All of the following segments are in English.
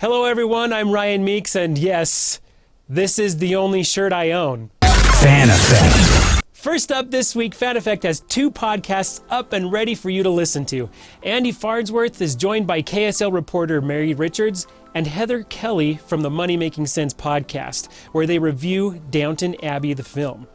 Hello everyone, I'm Ryan Meeks, and yes, this is the only shirt I own. Fan Effect. First up this week, Fan Effect has 2 podcasts up and ready for you to listen to. Andy Farnsworth is joined by KSL reporter Mary Richards and Heather Kelly from the Money Making Sense podcast, where they review Downton Abbey, the film.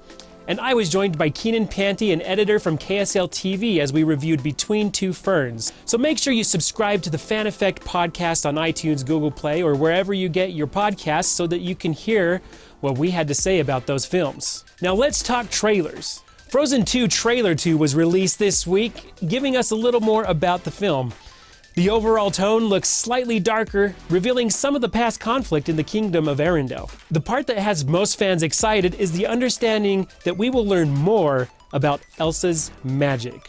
And I was joined by Keenan Panty, an editor from KSL TV, as we reviewed Between Two Ferns. So make sure you subscribe to the Fan Effect podcast on iTunes, Google Play, or wherever you get your podcasts so that you can hear what we had to say about those films. Now let's talk trailers. Frozen 2 Trailer 2 was released this week, giving us a little more about the film. The overall tone looks slightly darker, revealing some of the past conflict in the kingdom of Arendelle. The part that has most fans excited is the understanding that we will learn more about Elsa's magic.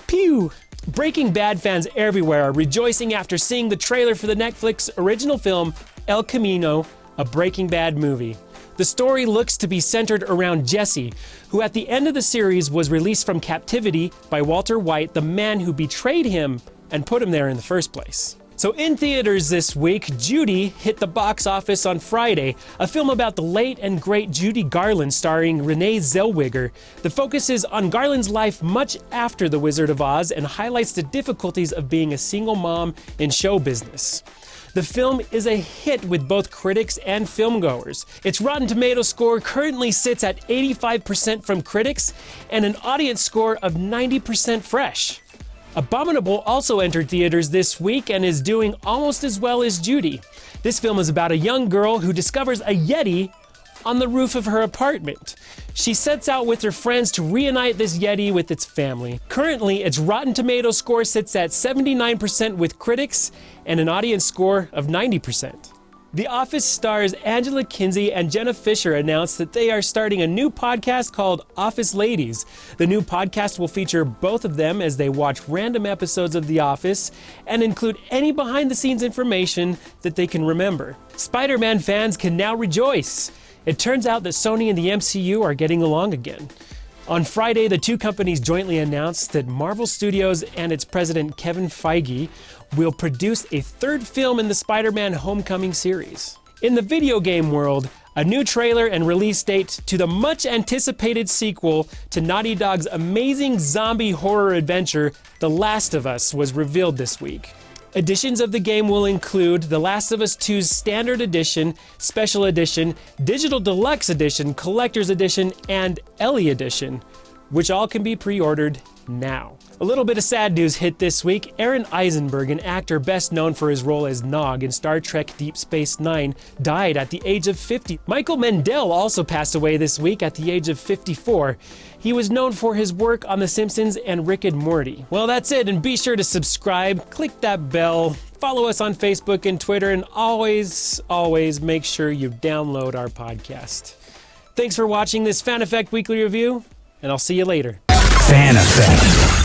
Pew! Breaking Bad fans everywhere are rejoicing after seeing the trailer for the Netflix original film El Camino, a Breaking Bad movie. The story looks to be centered around Jesse, who at the end of the series was released from captivity by Walter White, the man who betrayed him and put him there in the first place. So in theaters this week, Judy hit the box office on Friday, a film about the late and great Judy Garland starring Renee Zellweger that focuses on Garland's life much after The Wizard of Oz and highlights the difficulties of being a single mom in show business. The film is a hit with both critics and filmgoers. Its Rotten Tomatoes score currently sits at 85% from critics and an audience score of 90% fresh. Abominable also entered theaters this week and is doing almost as well as Judy. This film is about a young girl who discovers a Yeti on the roof of her apartment. She sets out with her friends to reunite this Yeti with its family. Currently, its Rotten Tomatoes score sits at 79% with critics and an audience score of 90%. The Office stars Angela Kinsey and Jenna Fisher announced that they are starting a new podcast called Office Ladies. The new podcast will feature both of them as they watch random episodes of The Office and include any behind-the-scenes information that they can remember. Spider-Man fans can now rejoice. It turns out that Sony and the MCU are getting along again. On Friday, the 2 companies jointly announced that Marvel Studios and its president Kevin Feige will produce a 3rd film in the Spider-Man Homecoming series. In the video game world, a new trailer and release date to the much-anticipated sequel to Naughty Dog's amazing zombie horror adventure, The Last of Us, was revealed this week. Editions of the game will include The Last of Us 2's Standard Edition, Special Edition, Digital Deluxe Edition, Collector's Edition, and Ellie Edition, which all can be pre-ordered now. A little bit of sad news hit this week. Aron Eisenberg, an actor best known for his role as Nog in Star Trek Deep Space Nine, died at the age of 50. Michael Mendel also passed away this week at the age of 54. He was known for his work on The Simpsons and Rick and Morty. Well, that's it, and be sure to subscribe, click that bell, follow us on Facebook and Twitter, and always make sure you download our podcast. Thanks for watching this Fan Effect Weekly Review, and I'll see you later. Fan Effect.